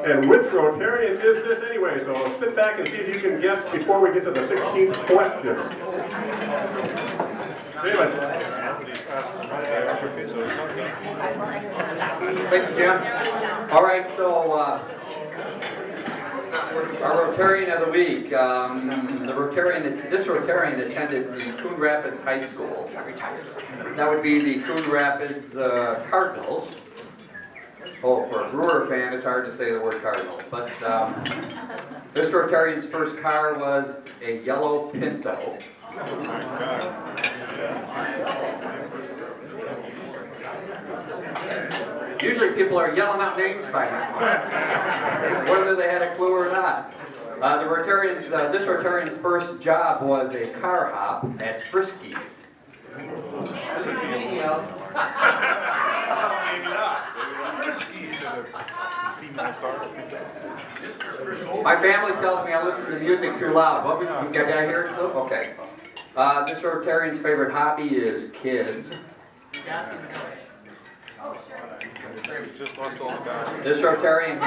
And which Rotarian is this anyway? So sit back and see if you can guess before we get to the 16th question. Thanks, Jim. All right, so our Rotarian of the week. This Rotarian attended the Coon Rapids High School. That would be the Coon Rapids Cardinals. Oh, for a Brewer fan, it's hard to say the word Cardinal. But this Rotarian's first car was a yellow Pinto. Usually people are yelling out names by now, whether they had a clue or not. This Rotarian's first job was a car hop at Friskies. My family tells me I listen to music too loud. What did I hear it? Okay. This Rotarian's favorite hobby is kids. This Rotarian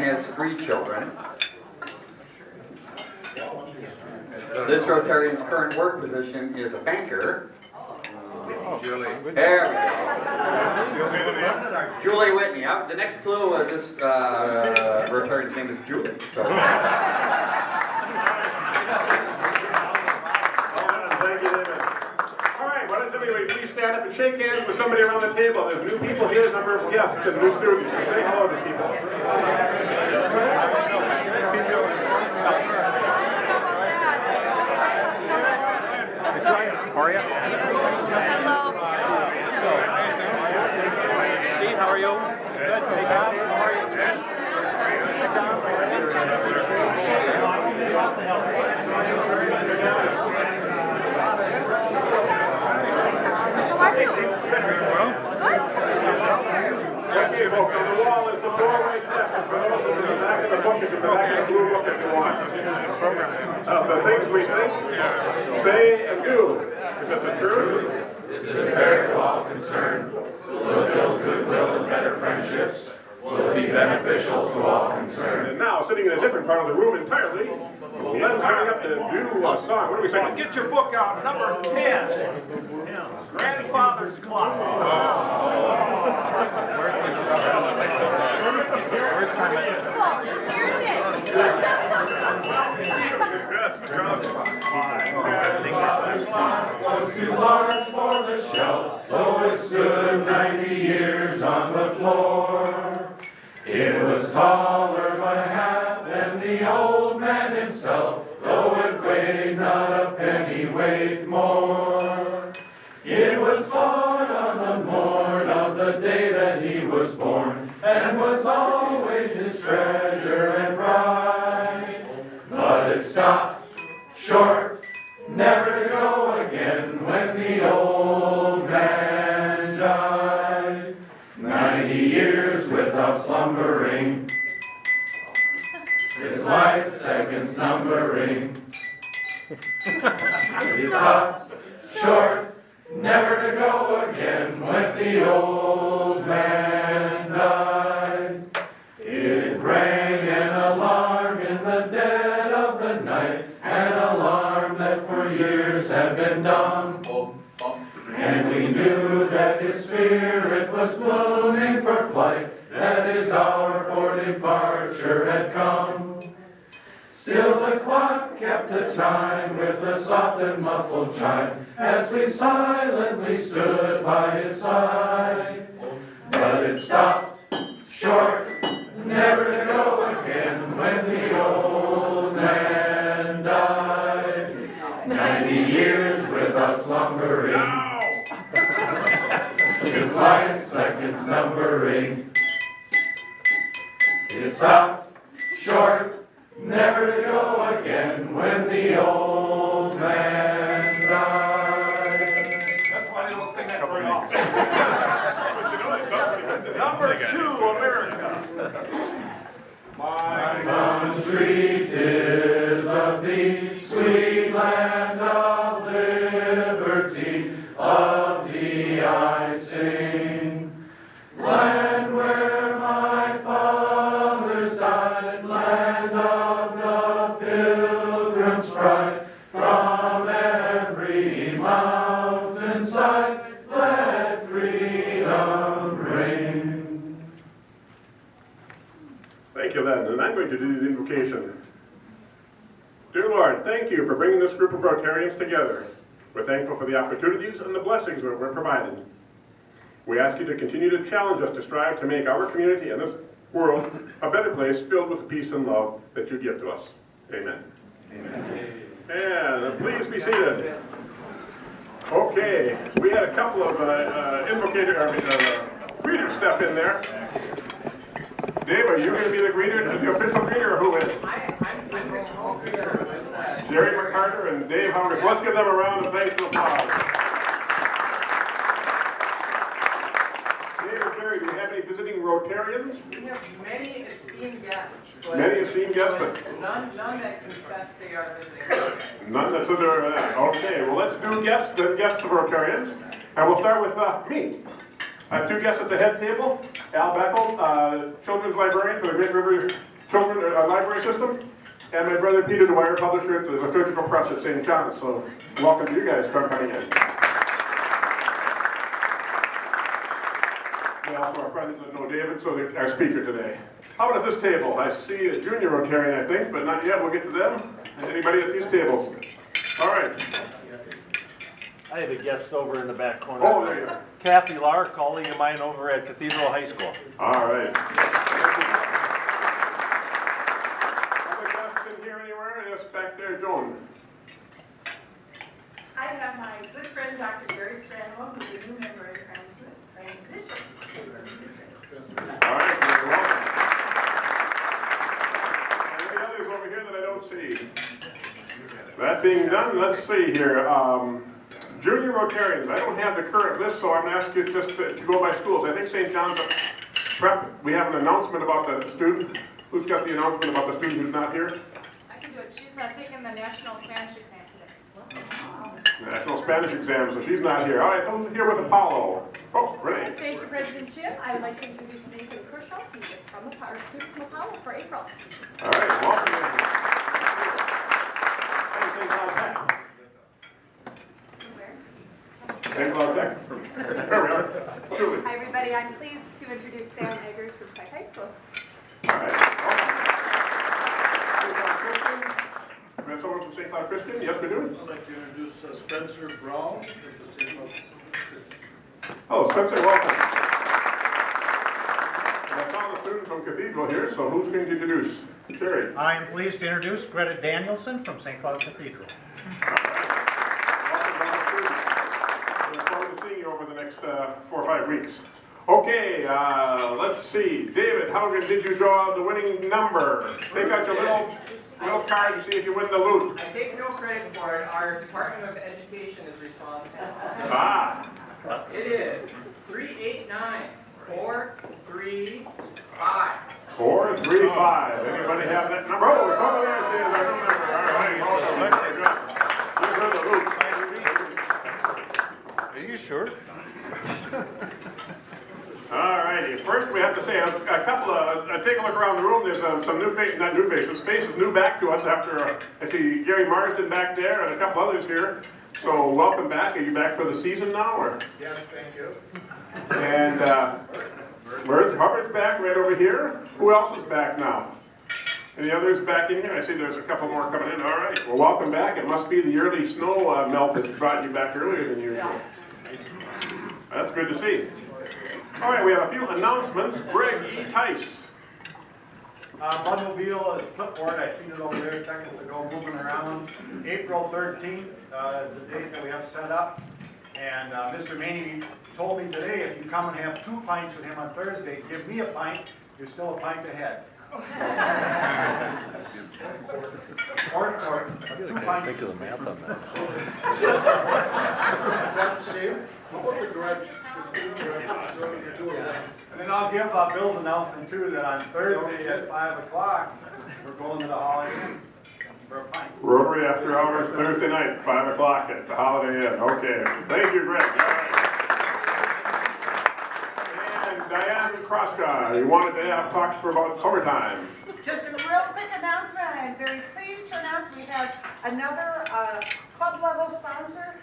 has three children. This Rotarian's current work position is a banker. Julie. There we go. Julie Whitney. The next clue was this Rotarian's name is Julie. So. Anyway, please stand up and shake hands with somebody around the table. There's new people here, a number of guests and new students. So say hello to people. How are you? Hello. Steve, how are you? Good. Hey, Tom, how are you? Good. Okay, folks, on the wall is the four-way test. For those in the back of the book, it's in the back of the blue book if you want. The things we think, say, and do. Is it the truth? Is it fair to all concerned? Will it build goodwill and better friendships? Will it be beneficial to all concerned? And now, sitting in a different part of the room entirely, Len's coming up to do a song. What are we saying? Get your book out, number 10. Grandfather's Clock. Was too large for the shelf, so it stood 90 years on the floor. It was taller by half than the old man himself, though it weighed not a pennyweight more. It was bought on the morn of the day that he was born, and was always his treasure and pride. But it stopped short, never to go again, when the old man died. 90 years without slumbering, his life's seconds numbering. He stopped short, never to go again, when the old man died. It rang an alarm in the dead of the night, an alarm that for years had been dumb. And we knew that his spirit was blooming for flight, that his hour for departure had come. Still the clock kept the time with a soft and muffled chime, as we silently stood by his side. But it stopped short, never to go again, when the old man died. 90 years without slumbering, his life's seconds numbering. It stopped short, never to go again, when the old man died. That's why they don't sing that very often. Number 2, America. My country, 'tis of thee, sweet land of liberty, of thee I sing. Land where my Thank you, Len, and I'm going to do the invocation. Dear Lord, thank you for bringing this group of Rotarians together. We're thankful for the opportunities and the blessings that we're provided. We ask you to continue to challenge us to strive to make our community and this world a better place filled with the peace and love that you give to us. Amen. Amen. And please be seated. Okay, we had a couple of greeters step in there. Dave, are you going to be the greeter, the official greeter, or who is? Jerry McCarter and Dave Howard. So let's give them a round of thanks and applause. Dave and Jerry, do we have any visiting Rotarians? We have many esteemed guests. but Many esteemed guests, but None that confess they are visiting. none that's under that. Okay, well, let's do guests of Rotarians. And we'll start with me. I have two guests at the head table. Al Beckel, children's librarian for the Great River Children's Library System. And my brother Peter Dwyer, publisher at the Liturgical Press at St. John's. So welcome to you guys for coming in. We also are friends that know David, so they're our speaker today. How about at this table? I see a junior Rotarian, I think, but not yet. We'll get to them. Anybody at these tables? All right. I have a guest over in the back corner. Oh, there you are. Kathy Lahr, colleague of mine over at Cathedral High School. All right. Other guests in here anywhere? Yes, back there, Joan. I have my good friend, Dr. Gary Stranwell, who's a new member of transition. All right, you're welcome. Any others over here that I don't see? That being done, let's see here. Junior Rotarians, I don't have the current list, so I'm going to ask you just to go by schools. I think St. John's Prep, we have an announcement about the student. Who's got the announcement about the student who's not here? I can do it. She's taking the National Spanish exam today. National Spanish exam, so she's not here. All right, who's here with Apollo? Oh, Renee. Thank you, President Chip. I would like to introduce Nathan Kershaw, who is from the our student from Apollo for April. All right, welcome. Hey, St. Cloud Tech. St. Cloud Tech. There we are. Julie. Hi, everybody. I'm pleased to introduce Sam Eggers from Tech High School. All right. St. Cloud Christian. We have someone from St. Cloud Christian? Yes, we do. I'd like to introduce Spencer Brown of the St. Louis. Oh, Spencer, welcome. And I saw the student from Cathedral here, so who's going to introduce? Jerry. I am pleased to introduce Greta Danielson from St. Cloud Cathedral. Welcome, brother students. We look forward to seeing you over the next 4 or 5 weeks. Okay, let's see. David, how did you draw the winning number? Take out your little card and see if you win the loot. I take no credit for it. Our Department of Education is responsible. Ah. It is 389 435. 435. Anybody have that number? Oh, it's over there. It is our new number. All right. Are you sure? All righty. First, we have to say a couple of. Take a look around the room. There's some new faces, not new faces. Faces new back to us after. I see Gary Marsden back there and a couple others here. So welcome back. Are you back for the season now, or? Yes, thank you. And Hubbard's back right over here. Who else is back now? Any others back in here? I see there's a couple more coming in. All right. Well, welcome back. It must be the early snow melt that brought you back earlier than usual. That's good to see. All right, we have a few announcements. Greg E. Tice. Bundleville is clipboard. I seen it over there seconds ago moving around. April 13th, the date that we have set up. And Mr. Maney told me today, if you come and have 2 pints with him on Thursday, give me a pint, you're still a pint ahead. or 2 pints. Think of the math on that. Is that the same? How about the garage? And then I'll give Bill's announcement too, that on Thursday at 5 o'clock, we're going to the Holiday Inn for a pint. Rotary after hours Thursday night, 5 o'clock at the Holiday Inn. Okay. Thank you, Greg. And Diane Kroska, you wanted to have talks for about summertime. Just a real quick announcement. I am very pleased to announce we have another club level sponsor,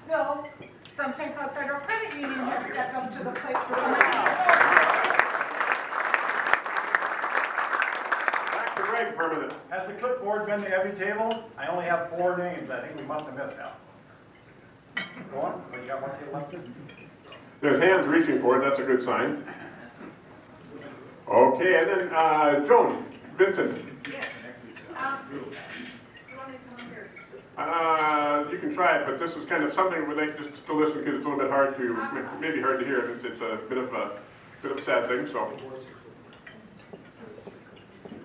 Bill from St. Cloud Federal Credit Union, has stepped up to the plate for the Has the clipboard been to every table? I only have 4 names. I think we must have missed out. Go on. Oh, you got one table left? There's hands reaching for it, that's a good sign. Okay, and then, Joan, Vincent. You can try it, but this is kind of something where they just to listen because it's a little bit hard to, maybe hard to hear. It's a bit of a sad thing, so.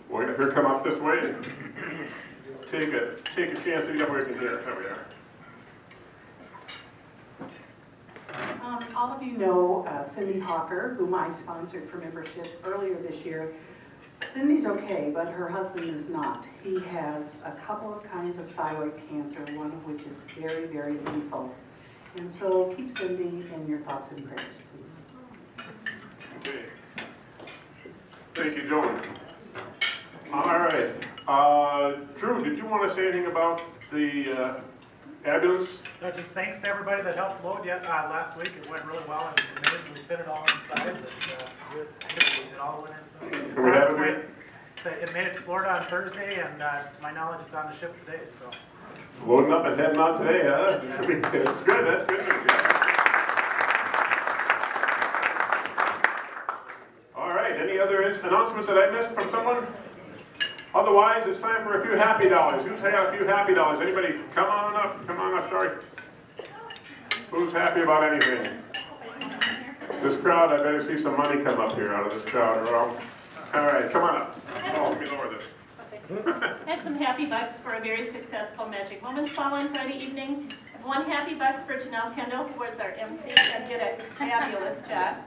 We're gonna here come up this way and take a chance to get where you can hear. There we are. All of you know Cindy Hawker, whom I sponsored for membership earlier this year. Cindy's okay, but her husband is not. He has a couple of kinds of thyroid cancer, one of which is very, very lethal. And so keep Cindy in your thoughts and prayers, please. Okay. Thank you, Joan. All right. Drew, did you want to say anything about the ambulance? No, just thanks to everybody that helped load last week. It went really well, and we fit it all inside. It all went inside. Can we have it? It made it to Florida on Thursday, and to my knowledge, it's on the ship today. So Loading up and heading out today, huh? It's good, that's good. All right, any other announcements that I missed from someone? Otherwise, it's time for a few happy dollars. Who's had a few happy dollars? Anybody? Come on up, sorry. Who's happy about anything? This crowd, I better see some money come up here out of this crowd. All right, come on up. Oh, let me lower this. I have some happy bucks for a very successful Magic Moments Ball on Friday evening. One happy buck for Janelle Kendall, who was our MC and did a fabulous job.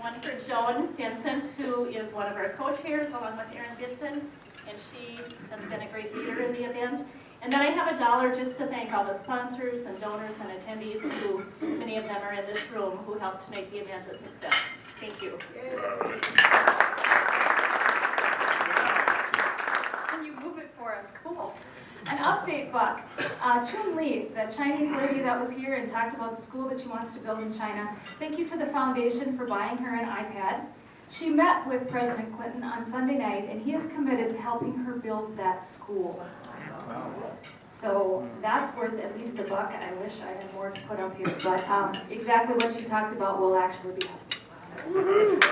One for Joan Vincent, who is one of our co-chairs, along with Erin Bitson, and she has been a great leader in the event. And then I have $1 just to thank all the sponsors and donors and attendees, who many of them are in this room, who helped to make the event a success. Thank you. Can you move it for us? Cool. An update, Buck. Chun Li, the Chinese lady that was here and talked about the school that she wants to build in China, thank you to the foundation for buying her an iPad. She met with President Clinton on Sunday night, and he is committed to helping her build that school. So that's worth at least $1. I wish I had more to put up here, but exactly what she talked about will actually be happening.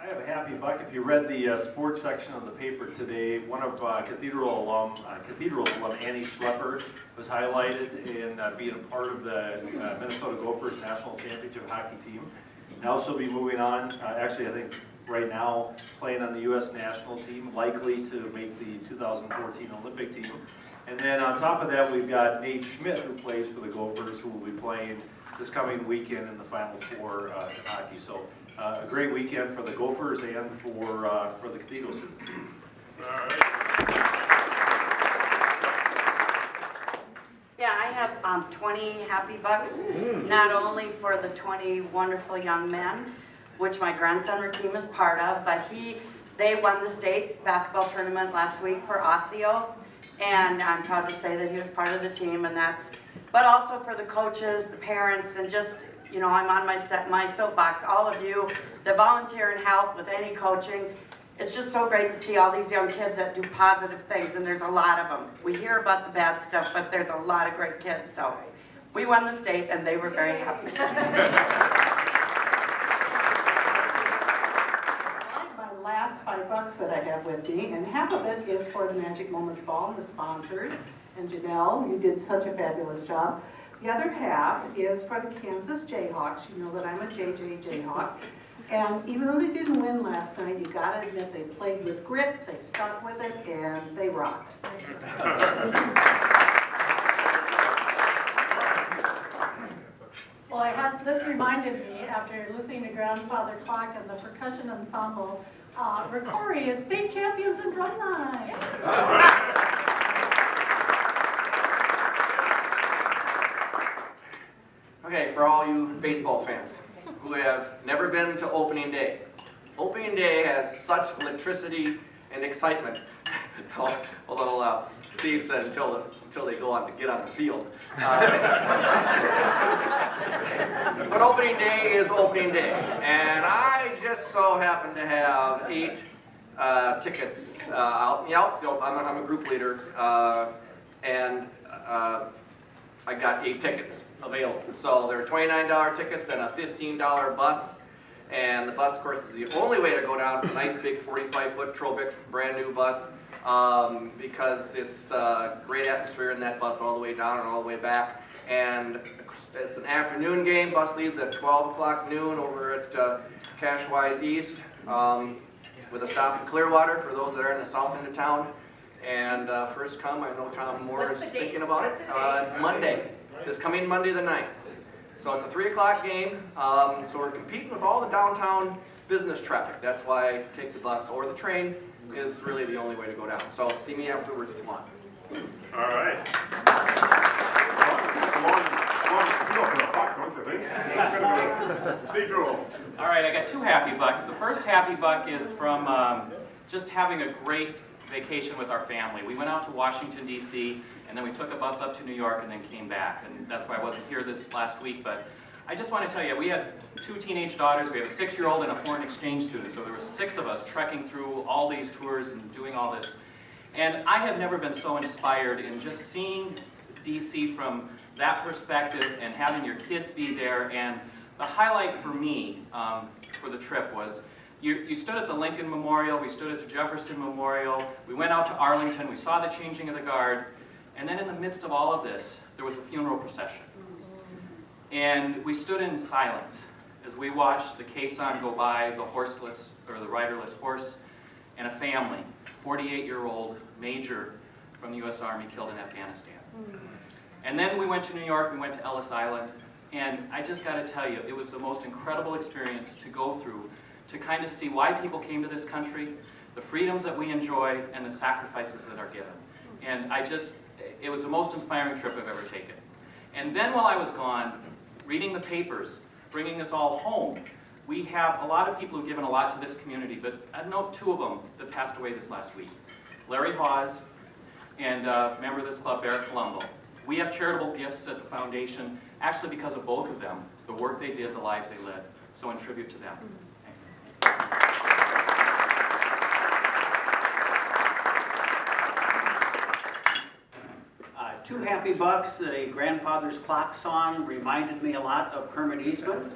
I have a happy buck. If you read the sports section of the paper today, one of Cathedral's alum, Annie Schlepper, was highlighted in being a part of the Minnesota Gophers National Championship hockey team. Now she'll be moving on, actually I think right now playing on the U.S. national team, likely to make the 2014 Olympic team. And then on top of that, we've got Nate Schmidt, who plays for the Gophers, who will be playing this coming weekend in the Final Four in hockey. So a great weekend for the Gophers and for the Cathedral students. All right. Yeah, I have 20 happy bucks, not only for the 20 wonderful young men, which my grandson Rakeem is part of, but they won the state basketball tournament last week for Osseo, and I'm proud to say that he was part of the team, and but also for the coaches, the parents, and just, you know, I'm on my soapbox, all of you that volunteer and help with any coaching. It's just so great to see all these young kids that do positive things, and there's a lot of them. We hear about the bad stuff, but there's a lot of great kids, so we won the state, and they were very happy. My last $5 that I have with me, and half of it is for the Magic Moments Ball and the sponsors. And Janelle, you did such a fabulous job. The other half is for the Kansas Jayhawks. You know that I'm a JJ Jayhawk. And even though they didn't win last night, you gotta admit they played with grit, they stuck with it, and they rocked. Well, this reminded me, after listening to Grandfather Clock and the percussion ensemble, Rotary is state champions in drumline. Okay, for all you baseball fans who have never been to opening day. Opening day has such electricity and excitement. Although Steve said until they get on the field. But opening day is opening day. And I just so happen to have 8 tickets out in the outfield. I'm a group leader, and I got 8 tickets available. So there are $29 tickets and a $15 bus. And the bus, of course, is the only way to go down. It's a nice big 45-foot Trobix, brand new bus, because it's a great atmosphere in that bus all the way down and all the way back. And it's an afternoon game. Bus leaves at 12 o'clock noon over at Cashwise East, with a stop in Clearwater for those that are in the south end of town. And first come, I know Tom Moore is thinking about it. It's Monday, this coming Monday the 9th. So it's a 3 o'clock game, so we're competing with all the downtown business traffic. That's why I take the bus, or the train is really the only way to go down. So see me afterwards if you want. All right. Steve Rule. All right, I got 2 happy bucks. The first happy buck is from just having a great vacation with our family. We went out to Washington, D.C., and then we took a bus up to New York and then came back. And that's why I wasn't here this last week. But I just want to tell you, we had 2 teenage daughters. We have a 6-year-old and a foreign exchange student. So there were 6 of us trekking through all these tours and doing all this. And I have never been so inspired in just seeing D.C. from that perspective and having your kids be there. And the highlight for me for the trip was you stood at the Lincoln Memorial, we stood at the Jefferson Memorial, we went out to Arlington, we saw the changing of the guard, and then in the midst of all of this, there was a funeral procession. And we stood in silence as we watched the caisson go by, the horseless, or the riderless horse, and a family, 48-year-old major from the U.S. Army killed in Afghanistan. And then we went to New York, we went to Ellis Island, and I just got to tell you, it was the most incredible experience to go through, to kind of see why people came to this country, the freedoms that we enjoy, and the sacrifices that are given. And it was the most inspiring trip I've ever taken. And then while I was gone, reading the papers, bringing this all home, we have a lot of people who've given a lot to this community, but I'd note 2 of them that passed away this last week. Larry Hawes and a member of this club, Barrett Colombo. We have charitable gifts at the foundation, actually because of both of them, the work they did, the lives they led. So in tribute to them. Two happy bucks. The grandfather's clock song reminded me a lot of Kermit Eastman,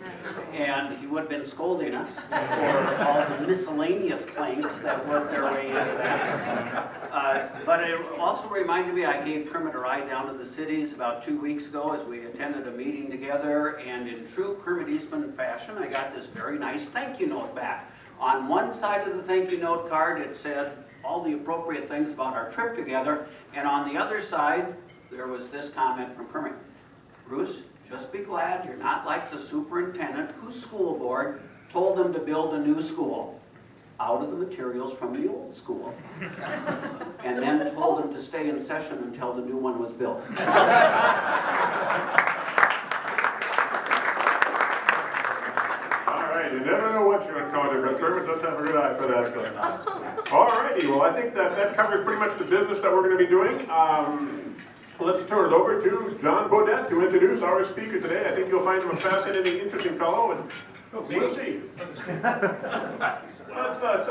and he would have been scolding us for all the miscellaneous clanks that worked their way into that. But it also reminded me, I gave Kermit a ride down to the cities about 2 weeks ago as we attended a meeting together, and in true Kermit Eastman fashion, I got this very nice thank you note back. On one side of the thank you note card, it said all the appropriate things about our trip together, and on the other side, there was this comment from Kermit. Bruce, just be glad you're not like the superintendent whose school board told them to build a new school out of the materials from the old school, and then told them to stay in session until the new one was built. You never know what you're encountering, but Kermit does have a good eye for that. All righty, well, I think that covers pretty much the business that we're going to be doing. Let's turn it over to John Bodette to introduce our speaker today. I think you'll find him a fascinating, interesting fellow, and we'll see. Let's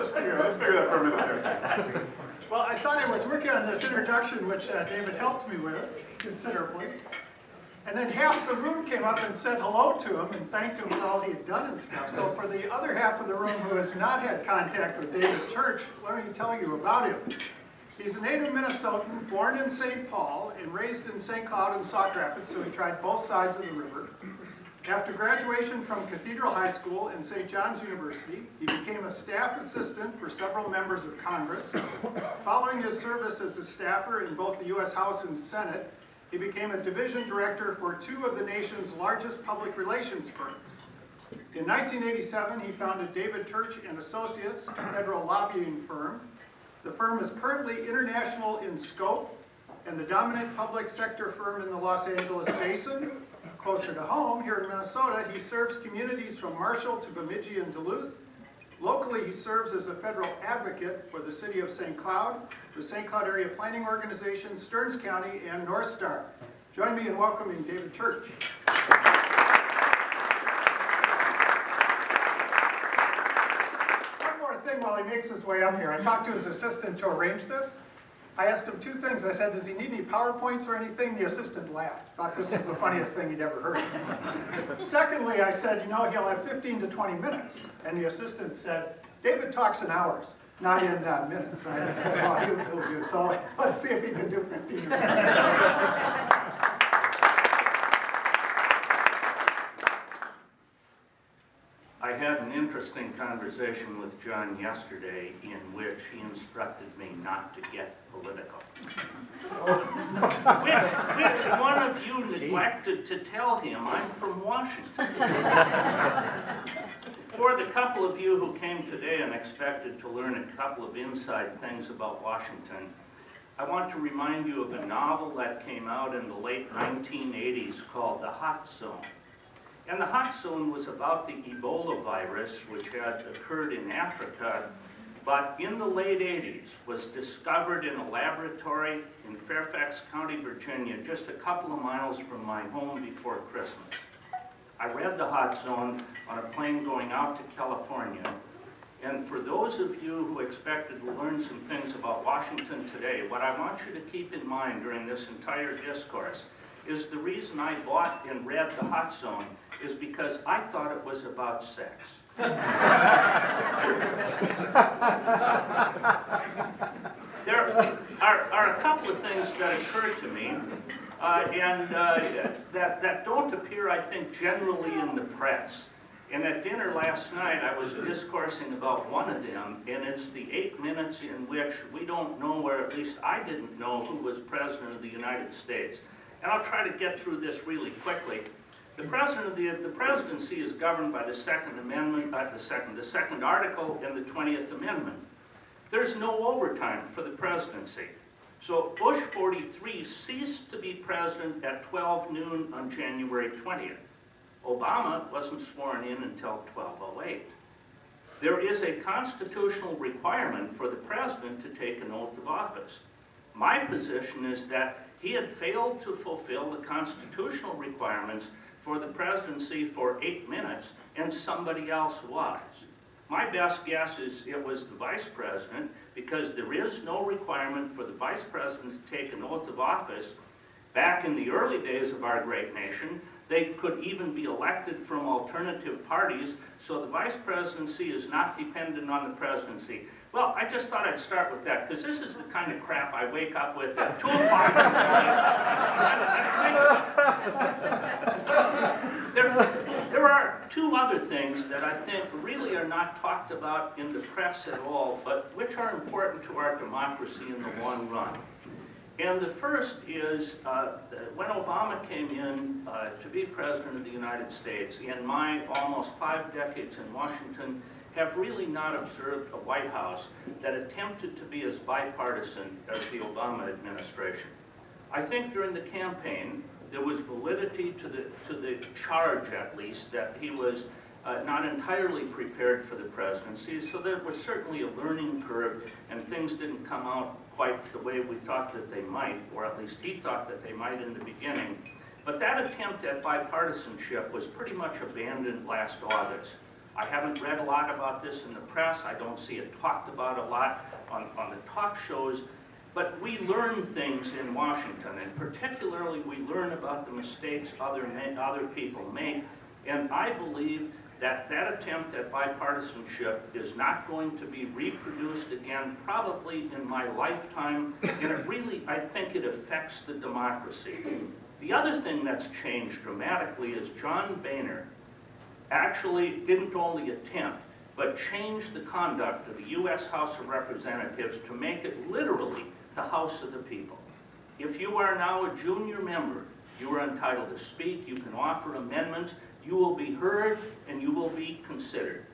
figure that for a minute there. Well, I thought I was working on this introduction, which David helped me with considerably. And then half the room came up and said hello to him and thanked him for all he had done and stuff. So for the other half of the room who has not had contact with David Church, let me tell you about him. He's a native Minnesotan, born in St. Paul and raised in St. Cloud and Sauk Rapids, so he tried both sides of the river. After graduation from Cathedral High School and St. John's University, he became a staff assistant for several members of Congress. Following his service as a staffer in both the U.S. House and Senate, he became a division director for 2 of the nation's largest public relations firms. In 1987, he founded David Church and Associates, a federal lobbying firm. The firm is currently international in scope and the dominant public sector firm in the Los Angeles Basin. Closer to home, here in Minnesota, he serves communities from Marshall to Bemidji and Duluth. Locally, he serves as a federal advocate for the city of St. Cloud, the St. Cloud Area Planning Organization, Stearns County, and North Star. Join me in welcoming David Church. One more thing while he makes his way up here. I talked to his assistant to arrange this. I asked him two things. I said, does he need any PowerPoints or anything? The assistant laughed. Thought this was the funniest thing he'd ever heard. Secondly, I said, you know, he'll have 15 to 20 minutes. And the assistant said, David talks in hours, not in minutes. And I just said, well, he'll do. So let's see if he can do 15 minutes. I had an interesting conversation with John yesterday in which he instructed me not to get political. Which one of you neglected to tell him I'm from Washington? For the couple of you who came today and expected to learn a couple of inside things about Washington, I want to remind you of a novel that came out in the late 1980s called The Hot Zone. And the hot zone was about the Ebola virus, which had occurred in Africa, but in the late 80s was discovered in a laboratory in Fairfax County, Virginia, just a couple of miles from my home before Christmas. I read the hot zone on a plane going out to California. And for those of you who expected to learn some things about Washington today, what I want you to keep in mind during this entire discourse is the reason I bought and read The Hot Zone is because I thought it was about sex. There are a couple of things that occurred to me that don't appear, I think, generally in the press. And at dinner last night, I was discoursing about one of them, and it's the 8 minutes in which we don't know, or at least I didn't know, who was President of the United States. And I'll try to get through this really quickly. The presidency is governed by the Second Amendment, the second article in the 20th Amendment. There's no overtime for the presidency. So Bush 43 ceased to be president at 12 noon on January 20th. Obama wasn't sworn in until 12:08. There is a constitutional requirement for the president to take an oath of office. My position is that he had failed to fulfill the constitutional requirements for the presidency for 8 minutes, and somebody else was. My best guess is it was the vice president, because there is no requirement for the vice president to take an oath of office. Back in the early days of our great nation, they could even be elected from alternative parties, so the vice presidency is not dependent on the presidency. Well, I just thought I'd start with that, because this is the kind of crap I wake up with at 2 o'clock in the morning. There are two other things that I think really are not talked about in the press at all, but which are important to our democracy in the long run. And the first is when Obama came in to be President of the United States, in my almost 5 decades in Washington, have really not observed a White House that attempted to be as bipartisan as the Obama administration. I think during the campaign, there was validity to the charge, at least, that he was not entirely prepared for the presidency, so there was certainly a learning curve, and things didn't come out quite the way we thought that they might, or at least he thought that they might in the beginning. But that attempt at bipartisanship was pretty much abandoned last August. I haven't read a lot about this in the press. I don't see it talked about a lot on the talk shows. But we learn things in Washington, and particularly we learn about the mistakes other people make. And I believe that that attempt at bipartisanship is not going to be reproduced again, probably in my lifetime. And it really, I think it affects the democracy. The other thing that's changed dramatically is John Boehner actually didn't only attempt, but changed the conduct of the U.S. House of Representatives to make it literally the House of the people. If you are now a junior member, you are entitled to speak, you can offer amendments, you will be heard, and you will be considered.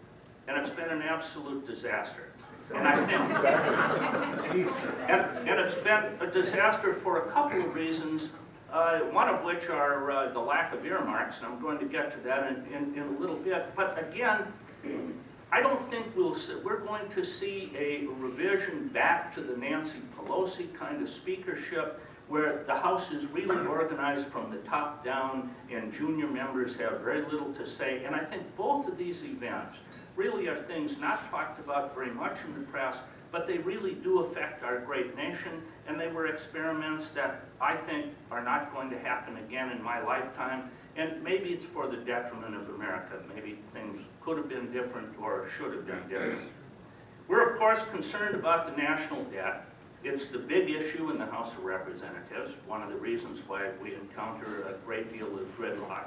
And it's been an absolute disaster. And I think, and it's been a disaster for a couple of reasons, one of which are the lack of earmarks, and I'm going to get to that in a little bit. But again, I don't think we're going to see a revision back to the Nancy Pelosi kind of speakership, where the House is really organized from the top down and junior members have very little to say. And I think both of these events, really are things not talked about very much in the press, but they really do affect our great nation, and they were experiments that I think are not going to happen again in my lifetime, and maybe it's for the detriment of America. Maybe things could have been different or should have been different. We're, of course, concerned about the national debt. It's the big issue in the House of Representatives, one of the reasons why we encounter a great deal of gridlock.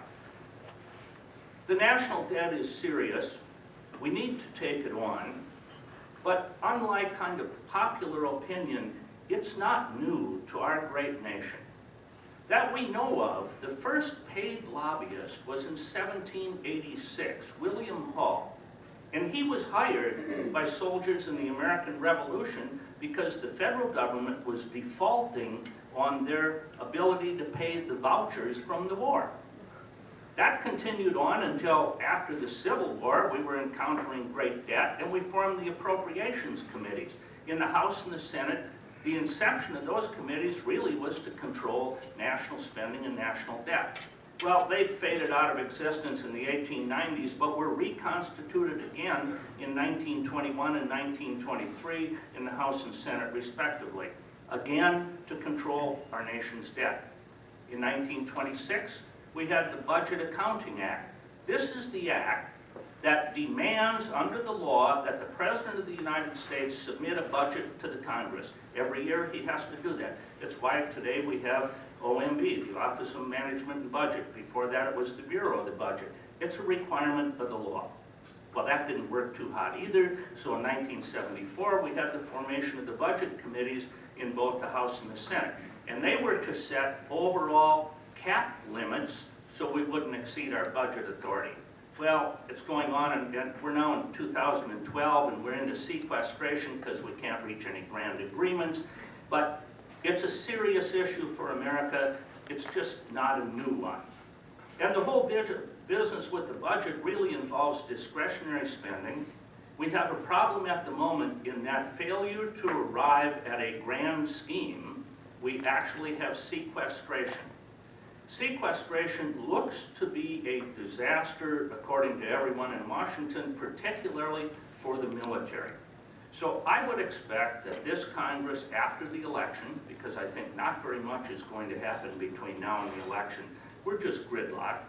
The national debt is serious. We need to take it on. But unlike kind of popular opinion, it's not new to our great nation. That we know of, the first paid lobbyist was in 1786, William Hull. And he was hired by soldiers in the American Revolution because the federal government was defaulting on their ability to pay the vouchers from the war. That continued on until after the Civil War. We were encountering great debt, and we formed the appropriations committees. In the House and the Senate, the inception of those committees really was to control national spending and national debt. Well, they faded out of existence in the 1890s, but were reconstituted again in 1921 and 1923 in the House and Senate, respectively, again to control our nation's debt. In 1926, we had the Budget Accounting Act. This is the act that demands under the law that the President of the United States submit a budget to the Congress. Every year he has to do that. It's why today we have OMB, the Office of Management and Budget. Before that it was the Bureau of the Budget. It's a requirement of the law. Well, that didn't work too hot either, so in 1974 we had the formation of the budget committees in both the House and the Senate. And they were to set overall cap limits so we wouldn't exceed our budget authority. Well, it's going on, and we're now in 2012, and we're into sequestration because we can't reach any grand agreements. But it's a serious issue for America. It's just not a new one. And the whole business with the budget really involves discretionary spending. We have a problem at the moment in that failure to arrive at a grand scheme, we actually have sequestration. Sequestration looks to be a disaster, according to everyone in Washington, particularly for the military. So I would expect that this Congress, after the election, because I think not very much is going to happen between now and the election, we're just gridlocked,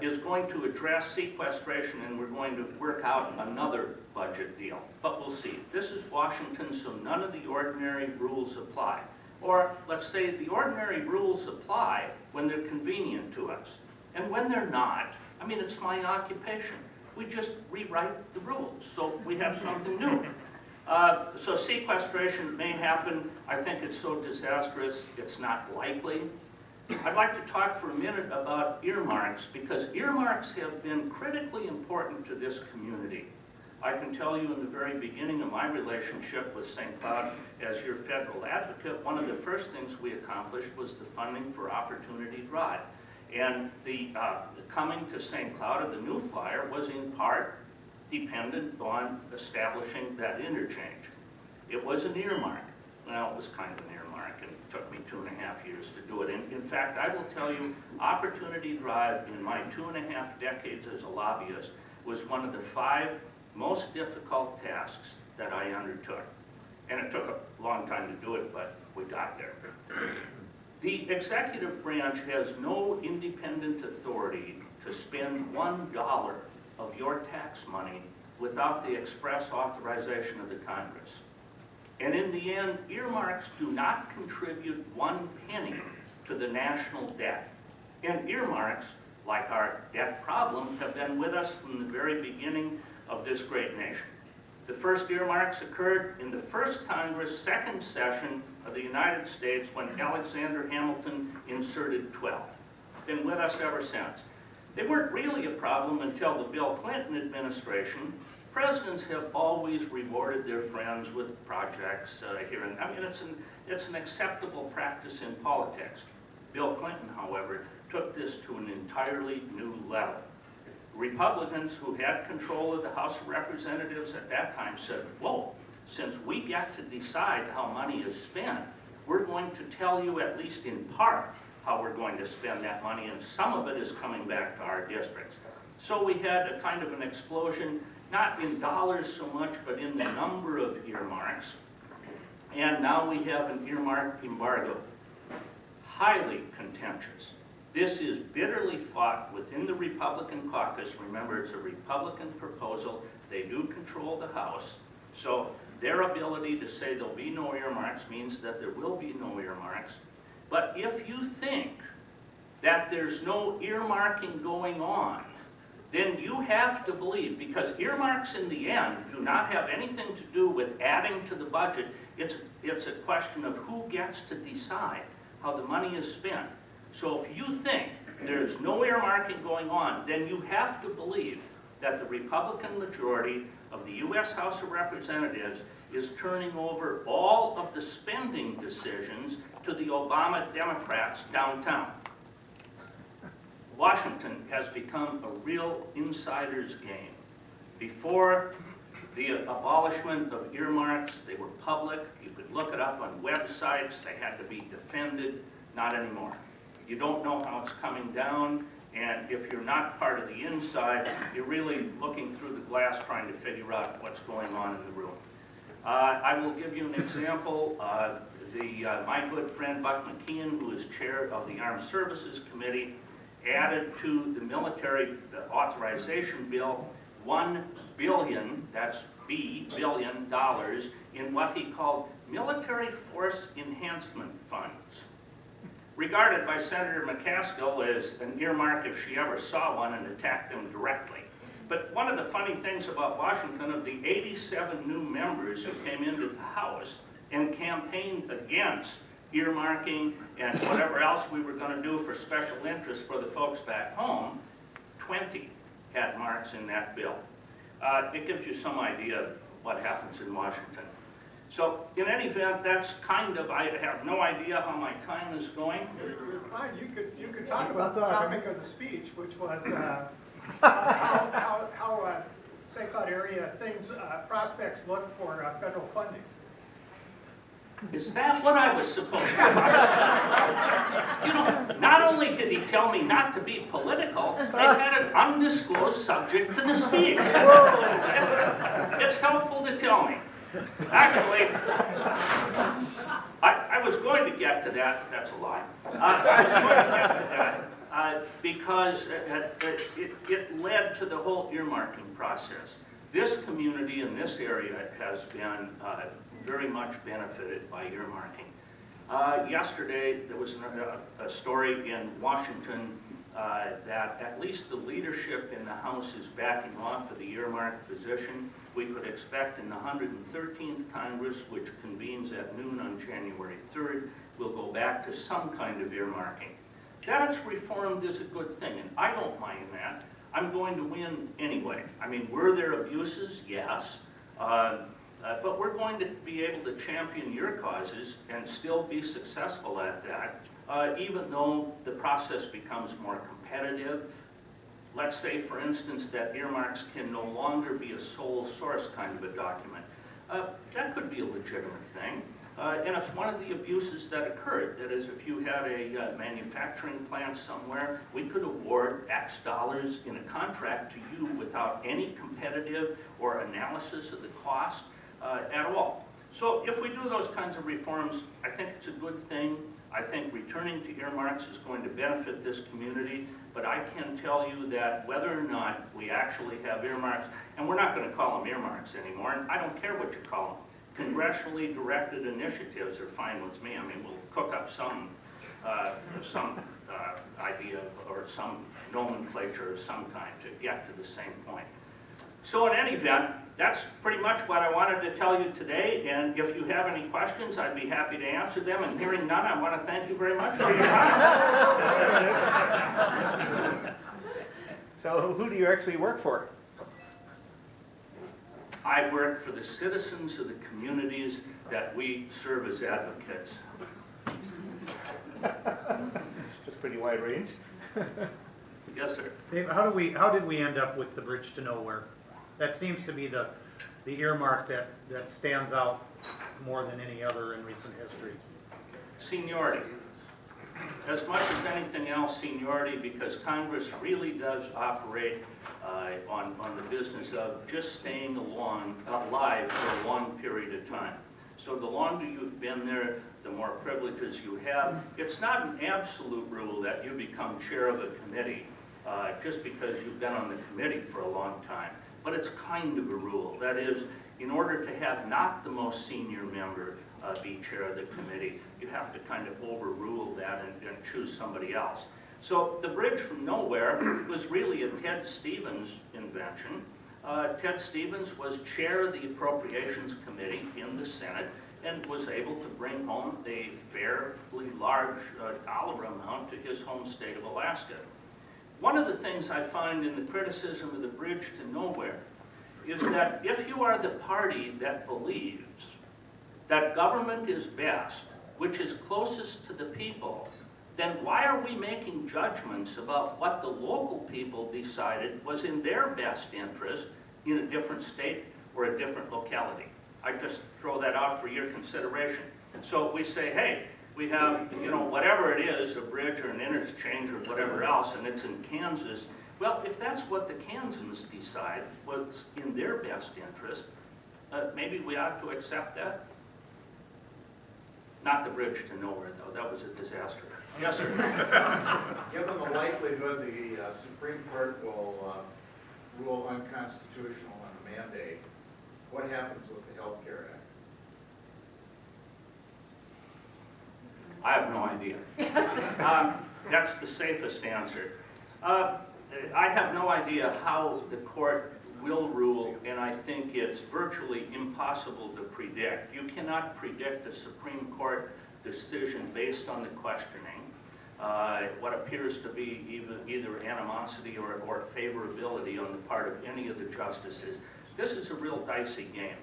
is going to address sequestration, and we're going to work out another budget deal. But we'll see. This is Washington, so none of the ordinary rules apply. Or let's say the ordinary rules apply when they're convenient to us. And when they're not, I mean, it's my occupation. We just rewrite the rules, so we have something new. So sequestration may happen. I think it's so disastrous, it's not likely. I'd like to talk for a minute about earmarks, because earmarks have been critically important to this community. I can tell you in the very beginning of my relationship with St. Cloud as your federal advocate, one of the first things we accomplished was the funding for Opportunity Drive. And the coming to St. Cloud of the New Flyer was in part dependent on establishing that interchange. It was an earmark. Well, it was kind of an earmark, and it took me 2.5 years to do it. And in fact, I will tell you, Opportunity Drive in my 2.5 decades as a lobbyist was one of the 5 most difficult tasks that I undertook. And it took a long time to do it, but we got there. The executive branch has no independent authority to spend $1 of your tax money without the express authorization of the Congress. And in the end, earmarks do not contribute 1 penny to the national debt. And earmarks, like our debt problem, have been with us from the very beginning of this great nation. The first earmarks occurred in the first Congress, 2nd session of the United States, when Alexander Hamilton inserted 12. Been with us ever since. They weren't really a problem until the Bill Clinton administration. Presidents have always rewarded their friends with projects here and I mean, it's an acceptable practice in politics. Bill Clinton, however, took this to an entirely new level. Republicans who had control of the House of Representatives at that time said, whoa, since we get to decide how money is spent, we're going to tell you at least in part how we're going to spend that money, and some of it is coming back to our districts. So we had a kind of an explosion, not in dollars so much, but in the number of earmarks. And now we have an earmark embargo. Highly contentious. This is bitterly fought within the Republican caucus. Remember, it's a Republican proposal. They do control the House. So their ability to say there'll be no earmarks means that there will be no earmarks. But if you think that there's no earmarking going on, then you have to believe, because earmarks in the end do not have anything to do with adding to the budget. It's a question of who gets to decide how the money is spent. So if you think there's no earmarking going on, then you have to believe that the Republican majority of the U.S. House of Representatives is turning over all of the spending decisions to the Obama Democrats downtown. Washington has become a real insider's game. Before the abolishment of earmarks, they were public. You could look it up on websites. They had to be defended. Not anymore. You don't know how it's coming down, and if you're not part of the inside, you're really looking through the glass trying to figure out what's going on in the room. I will give you an example. My good friend Buck McKeon, who is chair of the Armed Services Committee, added to the military authorization bill $1 billion, that's B, billion dollars, in what he called military force enhancement funds, regarded by Senator McCaskill as an earmark if she ever saw one and attacked them directly. But one of the funny things about Washington, of the 87 new members who came into the House and campaigned against earmarking and whatever else we were going to do for special interest for the folks back home, 20 had marks in that bill. It gives you some idea of what happens in Washington. So in any event, that's kind of, I have no idea how my time is going. You're fine. You could talk about the topic of the speech, which was how St. Cloud area prospects look for federal funding. Is that what I was supposed to do? You know, not only did he tell me not to be political, it had an undisclosed subject to the speech. It's helpful to tell me. Actually, I was going to get to that. That's a lie. I was going to get to that because it led to the whole earmarking process. This community in this area has been very much benefited by earmarking. Yesterday, there was a story in Washington that at least the leadership in the House is backing off of the earmark position. We could expect in the 113th Congress, which convenes at noon on January 3rd, we'll go back to some kind of earmarking. That it's reformed is a good thing, and I don't mind that. I'm going to win anyway. I mean, were there abuses? Yes. But we're going to be able to champion your causes and still be successful at that, even though the process becomes more competitive. Let's say, for instance, that earmarks can no longer be a sole source kind of a document. That could be a legitimate thing. And it's one of the abuses that occurred. That is, if you had a manufacturing plant somewhere, we could award X dollars in a contract to you without any competitive or analysis of the cost at all. So if we do those kinds of reforms, I think it's a good thing. I think returning to earmarks is going to benefit this community, but I can tell you that whether or not we actually have earmarks, and we're not going to call them earmarks anymore, and I don't care what you call them. Congressionally directed initiatives are fine with me. I mean, we'll cook up some idea or some nomenclature of some kind to get to the same point. So in any event, that's pretty much what I wanted to tell you today, and if you have any questions, I'd be happy to answer them, and hearing none, I want to thank you very much for your time. So who do you actually work for? I work for the citizens of the communities that we serve as advocates. That's pretty wide range. Yes, sir. Dave, how did we end up with the Bridge to Nowhere? That seems to be the earmark that stands out more than any other in recent history. Seniority. As much as anything else, seniority, because Congress really does operate on the business of just staying alive for a long period of time. So the longer you've been there, the more privileges you have. It's not an absolute rule that you become chair of a committee just because you've been on the committee for a long time, but it's kind of a rule. That is, in order to have not the most senior member be chair of the committee, you have to kind of overrule that and choose somebody else. So the bridge from nowhere was really a Ted Stevens invention. Ted Stevens was chair of the Appropriations Committee in the Senate and was able to bring home a fairly large dollar amount to his home state of Alaska. One of the things I find in the criticism of the bridge to nowhere is that if you are the party that believes that government is best, which is closest to the people, then why are we making judgments about what the local people decided was in their best interest in a different state or a different locality? I just throw that out for your consideration. So we say, hey, we have, whatever it is, a bridge or an interchange or whatever else, and it's in Kansas. Well, if that's what the Kansans decide was in their best interest, maybe we ought to accept that. Not the bridge to nowhere, though. That was a disaster. Yes, sir. Given the likelihood the Supreme Court will rule unconstitutional on the mandate, what happens with the Health Care Act? I have no idea. That's the safest answer. I have no idea how the court will rule, and I think it's virtually impossible to predict. You cannot predict the Supreme Court decision based on the questioning, what appears to be either animosity or favorability on the part of any of the justices. This is a real dicey game.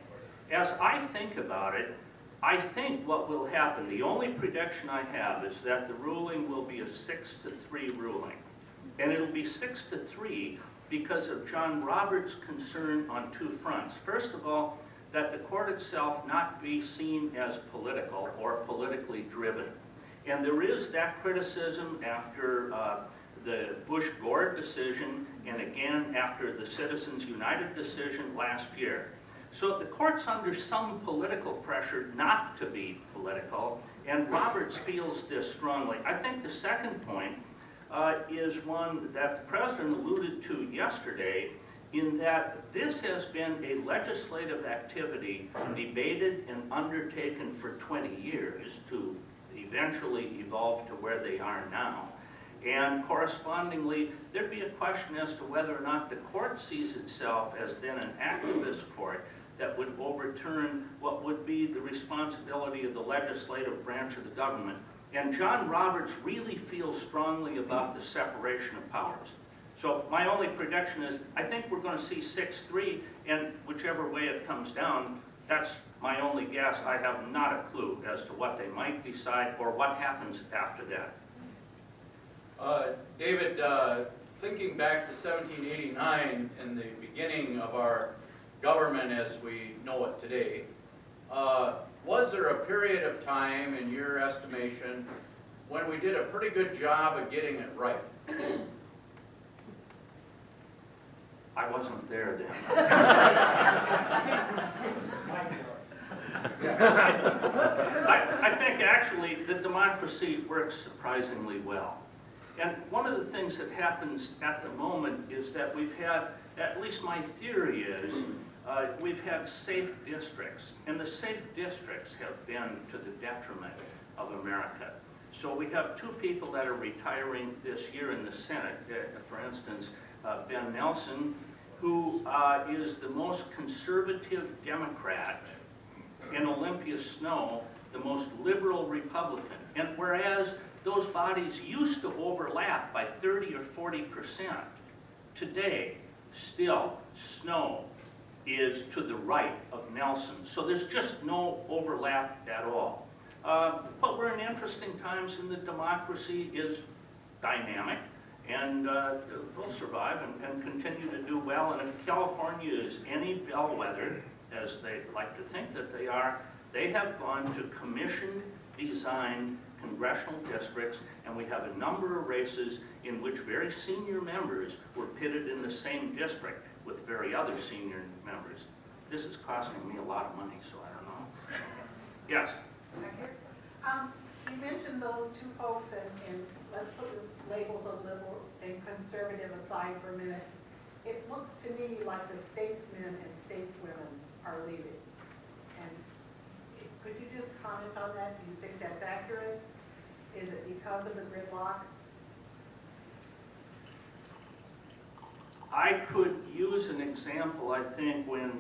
As I think about it, I think what will happen, the only prediction I have is that the ruling will be a 6-3 ruling. And it'll be 6-3 because of John Roberts' concern on two fronts. First of all, that the court itself not be seen as political or politically driven. And there is that criticism after the Bush-Gore decision and again after the Citizens United decision last year. So the court's under some political pressure not to be political, and Roberts feels this strongly. I think the second point is one that the President alluded to yesterday, in that this has been a legislative activity debated and undertaken for 20 years to eventually evolve to where they are now. And correspondingly, there'd be a question as to whether or not the court sees itself as then an activist court that would overturn what would be the responsibility of the legislative branch of the government. And John Roberts really feels strongly about the separation of powers. So my only prediction is I think we're going to see 6-3, and whichever way it comes down, that's my only guess. I have not a clue as to what they might decide or what happens after that. David, thinking back to 1789 and the beginning of our government as we know it today, was there a period of time, in your estimation, when we did a pretty good job of getting it right? I wasn't there then. I think actually the democracy works surprisingly well. And one of the things that happens at the moment is that we've had, at least my theory is, we've had safe districts, and the safe districts have been to the detriment of America. So we have two people that are retiring this year in the Senate. For instance, Ben Nelson, who is the most conservative Democrat, and Olympia Snowe, the most liberal Republican. And whereas those bodies used to overlap by 30 or 40%, today, still, Snowe is to the right of Nelson. So there's just no overlap at all. But we're in interesting times, and the democracy is dynamic, and we'll survive and continue to do well. And if California is any bellwether, as they like to think that they are, they have gone to commission-designed congressional districts, and we have a number of races in which very senior members were pitted in the same district with very other senior members. This is costing me a lot of money, so I don't know. Yes? You mentioned those two folks, and let's put the labels of liberal and conservative aside for a minute. It looks to me like the statesmen and stateswomen are leaving. And could you just comment on that? Do you think that's accurate? Is it because of the gridlock? I could use an example, I think, when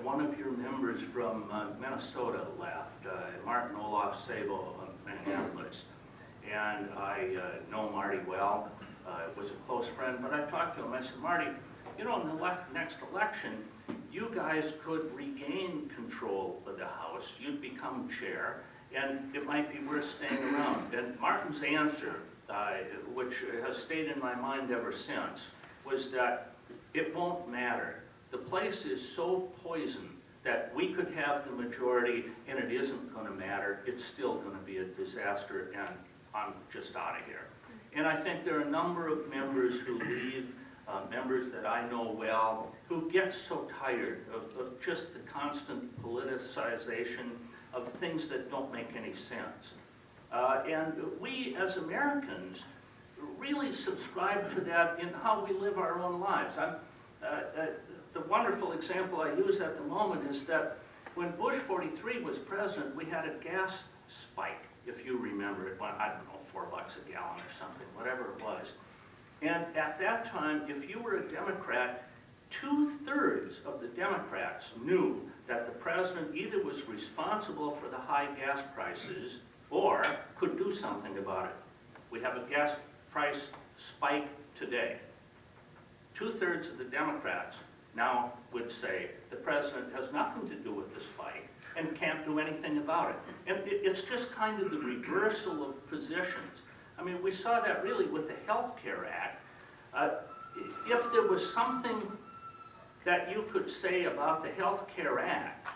one of your members from Minnesota left, Martin Olaf Sabo of Minneapolis. And I know Marty well, was a close friend, but I talked to him, I said, Marty, you know, in the next election, you guys could regain control of the House, you'd become chair, and it might be worth staying around. And Martin's answer, which has stayed in my mind ever since, was that it won't matter. The place is so poisoned that we could have the majority and it isn't going to matter. It's still going to be a disaster and I'm just out of here. And I think there are a number of members who leave, members that I know well, who get so tired of just the constant politicization of things that don't make any sense. And we as Americans really subscribe to that in how we live our own lives. The wonderful example I use at the moment is that when Bush 43 was president, we had a gas spike, if you remember it, well, I don't know, $4 a gallon or something, whatever it was. And at that time, if you were a Democrat, 2/3 of the Democrats knew that the president either was responsible for the high gas prices or could do something about it. We have a gas price spike today. 2/3 of the Democrats now would say the president has nothing to do with the spike and can't do anything about it. And it's just kind of the reversal of positions. I mean, we saw that really with the Health Care Act. If there was something that you could say about the Health Care Act,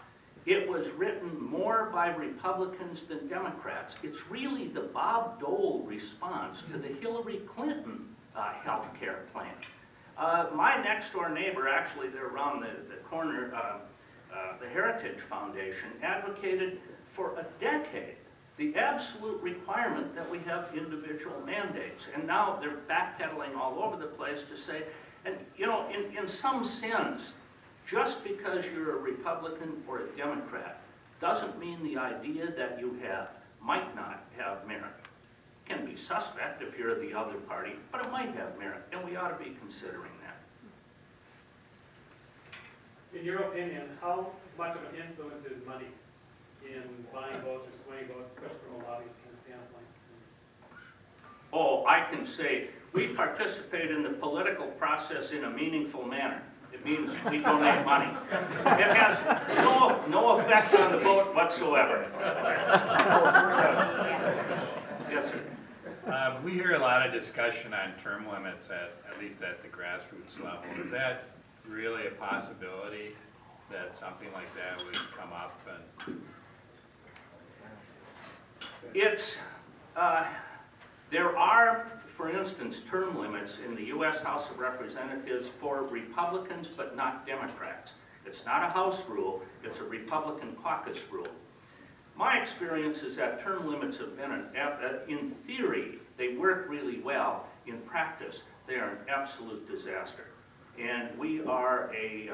it was written more by Republicans than Democrats. It's really the Bob Dole response to the Hillary Clinton health care plan. My next door neighbor, actually they're around the corner, the Heritage Foundation, advocated for a decade the absolute requirement that we have individual mandates. And now they're backpedaling all over the place to say, and you know, in some sense, just because you're a Republican or a Democrat doesn't mean the idea that you have might not have merit. It can be suspect if you're the other party, but it might have merit, and we ought to be considering that. In your opinion, how much of an influence is money in buying votes or swaying votes, especially from a lobbyist standpoint? Oh, I can say we participate in the political process in a meaningful manner. It means we donate money. It has no effect on the vote whatsoever. Yes, sir. We hear a lot of discussion on term limits, at least at the grassroots level. Is that really a possibility that something like that would come up? And there are, for instance, term limits in the U.S. House of Representatives for Republicans but not Democrats. It's not a House rule, it's a Republican caucus rule. My experience is that term limits have been, in theory, they work really well. In practice, they are an absolute disaster. And we are a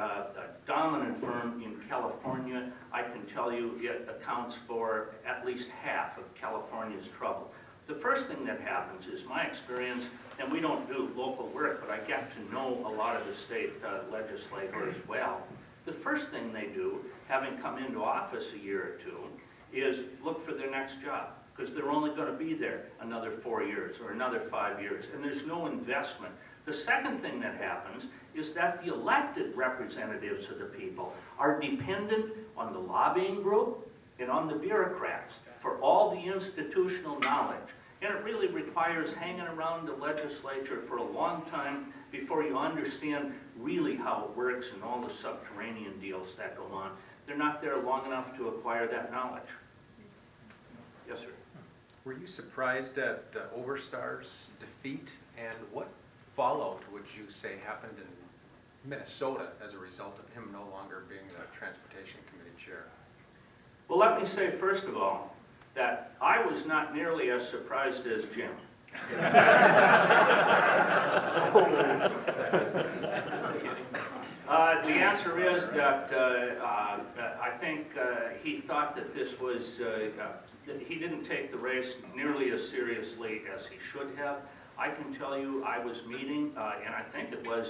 dominant firm in California. I can tell you it accounts for at least half of California's trouble. The first thing that happens is my experience, and we don't do local work, but I get to know a lot of the state legislators well. The first thing they do, having come into office a year or two, is look for their next job, because they're only going to be there another 4 years or another 5 years, and there's no investment. The second thing that happens is that the elected representatives of the people are dependent on the lobbying group and on the bureaucrats for all the institutional knowledge. And it really requires hanging around the legislature for a long time before you understand really how it works and all the subterranean deals that go on. They're not there long enough to acquire that knowledge. Yes, sir. Were you surprised at Overstar's defeat, and what fallout would you say happened in Minnesota as a result of him no longer being the Transportation Committee chair? Well, let me say first of all that I was not nearly as surprised as Jim. The answer is that I think he thought that this was, that he didn't take the race nearly as seriously as he should have. I can tell you I was meeting, and I think it was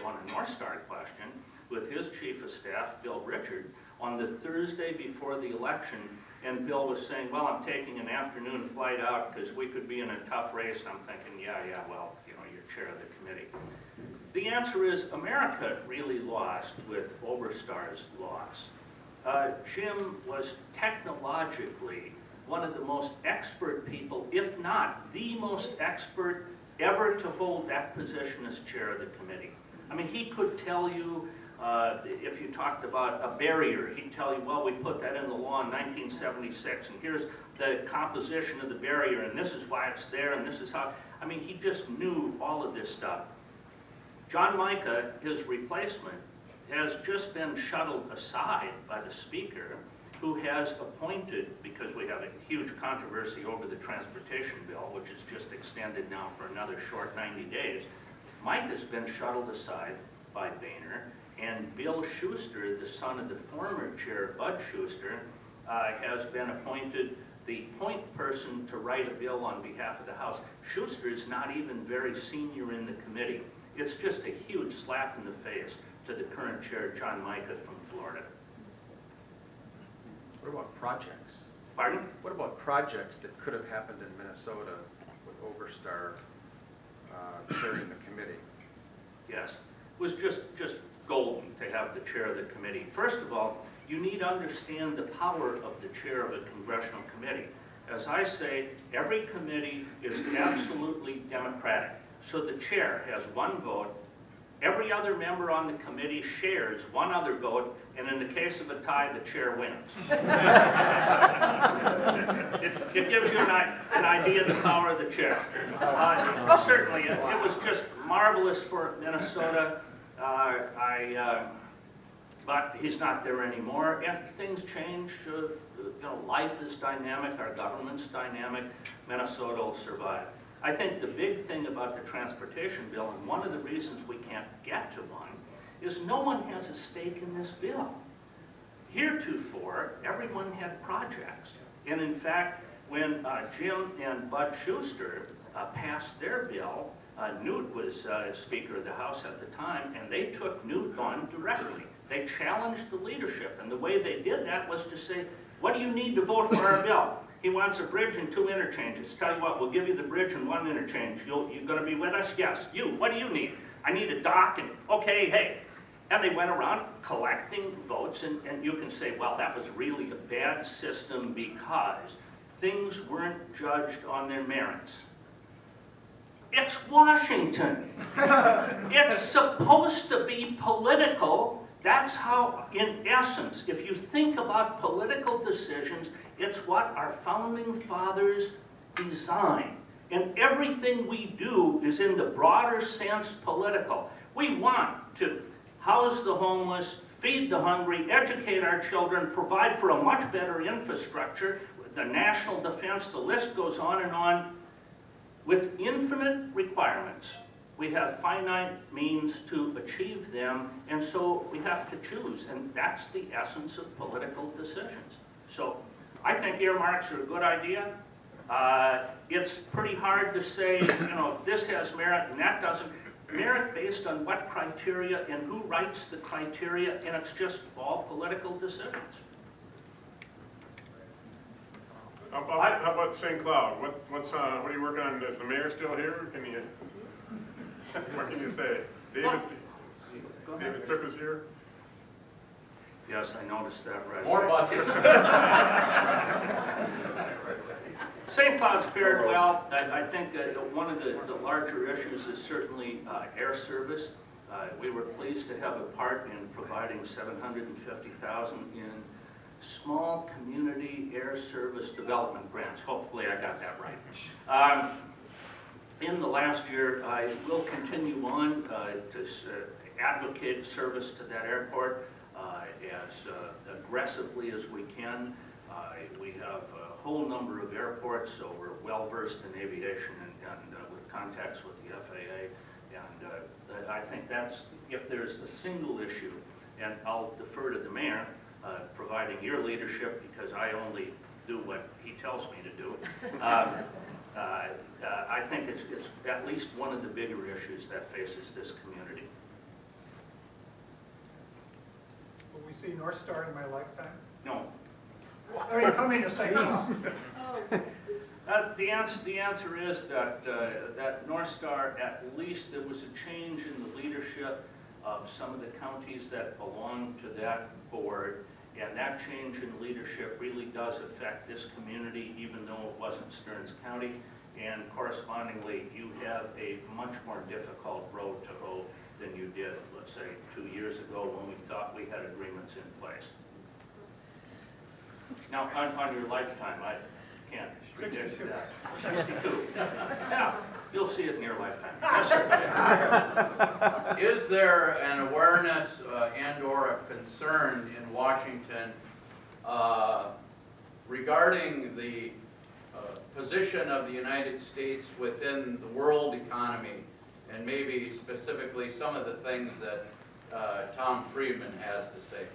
on a North Star question, with his chief of staff, Bill Richard, on the Thursday before the election, and Bill was saying, well, I'm taking an afternoon flight out because we could be in a tough race. And I'm thinking, yeah, well, you know, you're chair of the committee. The answer is America really lost with Overstar's loss. Jim was technologically one of the most expert people, if not the most expert ever to hold that position as chair of the committee. I mean, he could tell you, if you talked about a barrier, he'd tell you, well, we put that in the law in 1976, and here's the composition of the barrier, and this is why it's there, and this is how, I mean, he just knew all of this stuff. John Micah, his replacement, has just been shuttled aside by the speaker, who has appointed, because we have a huge controversy over the transportation bill, which is just extended now for another short 90 days, Mike has been shuttled aside by Boehner, and Bill Schuster, the son of the former chair, Bud Schuster, has been appointed the point person to write a bill on behalf of the House. Schuster is not even very senior in the committee. It's just a huge slap in the face to the current chair, John Micah from Florida. What about projects? Pardon? What about projects that could have happened in Minnesota with Overstar chairing the committee? Yes, it was just golden to have the chair of the committee. First of all, you need to understand the power of the chair of a congressional committee. As I say, every committee is absolutely democratic. So the chair has one vote, every other member on the committee shares one other vote, and in the case of a tie, the chair wins. It gives you an idea of the power of the chair. Certainly, it was just marvelous for Minnesota. But he's not there anymore, and things change. You know, life is dynamic, our government's dynamic. Minnesota will survive. I think the big thing about the transportation bill, and one of the reasons we can't get to one, is no one has a stake in this bill. Heretofore, everyone had projects. And in fact, when Jim and Bud Schuster passed their bill, Newt was Speaker of the House at the time, and they took Newt on directly. They challenged the leadership, and the way they did that was to say, what do you need to vote for our bill? He wants a bridge and 2 interchanges. Tell you what, we'll give you the bridge and 1 interchange. You're going to be with us? Yes. You, what do you need? I need a dock, and okay, hey. And they went around collecting votes, and you can say, well, that was really a bad system because things weren't judged on their merits. It's Washington. It's supposed to be political. That's how, in essence, if you think about political decisions, it's what our founding fathers designed. And everything we do is in the broader sense political. We want to house the homeless, feed the hungry, educate our children, provide for a much better infrastructure, the national defense, the list goes on, with infinite requirements. We have finite means to achieve them, and so we have to choose, and that's the essence of political decisions. So I think earmarks are a good idea. It's pretty hard to say, you know, this has merit and that doesn't. Merit based on what criteria and who writes the criteria, and it's just all political decisions. How about St. Cloud? What are you working on? Is the mayor still here? Can you? What can you say? David Tripp is here? Yes, I noticed that right More away. buses. St. Cloud's fared well. I think one of the larger issues is certainly air service. We were pleased to have a part in providing $750,000 in Small Community Air Service Development Grants. Hopefully I got that right. In the last year, I will continue on to advocate service to that airport as aggressively as we can. We have a whole number of airports, so we're well versed in aviation and with contacts with the FAA. And I think that's, if there's a single issue, and I'll defer to the mayor, providing your leadership because I only do what he tells me to do. I think it's at least one of the bigger issues that faces this community. Will we see North Star in my lifetime? No. I mean, coming to St. Paul. The answer is that that North Star, at least there was a change in the leadership of some of the counties that belong to that board, and that change in leadership really does affect this community, even though it wasn't Stearns County, and correspondingly, you have a much more difficult road to hoe than you did, let's say, 2 years ago when we thought we had agreements in place. Now, on your lifetime, I can't predict 62. that. 62. Yeah, you'll see it in your lifetime. Yes, sir. Is there an awareness and/or a concern in Washington regarding the position of the United States within the world economy, and maybe specifically some of the things that Tom Friedman has to say?